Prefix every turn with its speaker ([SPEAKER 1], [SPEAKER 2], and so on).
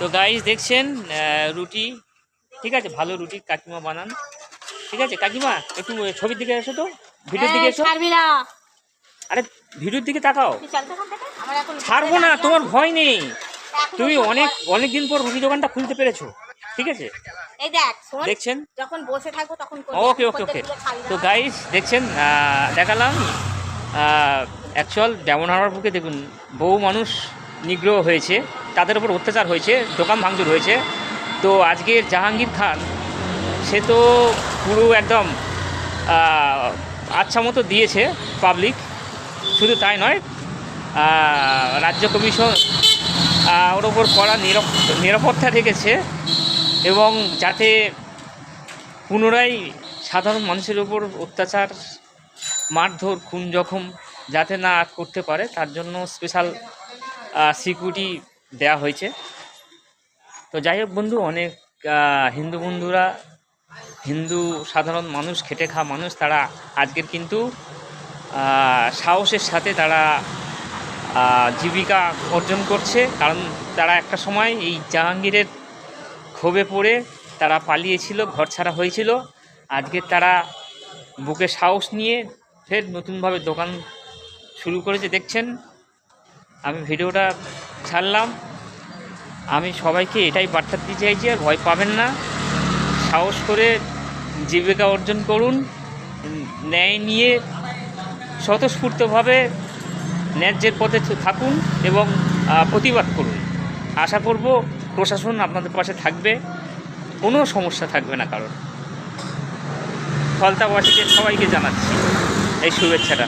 [SPEAKER 1] তো গাইস দেখছেন রুটি, ঠিক আছে, ভালো রুটি কাকিমা বানান। ঠিক আছে কাকিমা, একটু ছবির দিকে এসো তো, ভিডিওর দিকে এসো। আরে ভিডিওর দিকে তাকাও। ছাড়বো না, তোমার ভয় নেই। তুমি অনেক দিন পর রুটি দোকানটা খুলতে পেরেছো, ঠিক আছে।
[SPEAKER 2] এই দেখ
[SPEAKER 1] দেখছেন
[SPEAKER 2] যখন বসে থাকবো তখন
[SPEAKER 1] ওকে ওকে ওকে। তো গাইস দেখছেন, দেখালাম অ্যাকচুয়াল ডায়মন্ড হারবার বুকে দেখুন বহু মানুষ নিগ্রহ হয়েছে, তাদের উপর অত্যাচার হয়েছে, দোকান ভাঙচুর হয়েছে। তো আজকের জাহাঙ্গীর খান সে তো পুরো একদম আচ্ছা মতো দিয়েছে পাবলিক। শুধু তাই নয়, রাজ্য কমিশন ওর ওপর কড়া নিরাপত্তা রেখেছে, এবং যাতে পুনরায় সাধারণ মানুষের উপর অত্যাচার, মারধর, খুন জখম যাতে না করতে পারে তার জন্য স্পেশাল সিকিউরিটি দেওয়া হয়েছে। তো যাই হোক বন্ধু, অনেক হিন্দু বন্ধুরা, হিন্দু সাধারণ মানুষ, খেটে খাওয়া মানুষ, তারা আজকের কিন্তু সাহসের সাথে তারা জীবিকা অর্জন করছে। কারণ তারা একটা সময় এই জাহাঙ্গীরের ক্ষোভে পড়ে তারা পালিয়েছিল, ঘর ছাড়া হয়েছিল। আজকে তারা বুকে সাহস নিয়ে ফের নতুনভাবে দোকান শুরু করেছে। দেখছেন, আমি ভিডিওটা ছাড়লাম, আমি সবাইকে এটাই বার্তা দিতে চাইছি, আর ভয় পাবেন না, সাহস করে জীবিকা অর্জন করুন, ন্যায় নিয়ে স্বতঃস্ফূর্তভাবে ন্যায্যের পথে থাকুন এবং প্রতিবাদ করুন। আশা করব প্রশাসন আপনাদের পাশে থাকবে, কোনো সমস্যা থাকবে না কারণ। ফলতাবাসীকে সবাইকে জানাচ্ছি এই শুভেচ্ছাটা।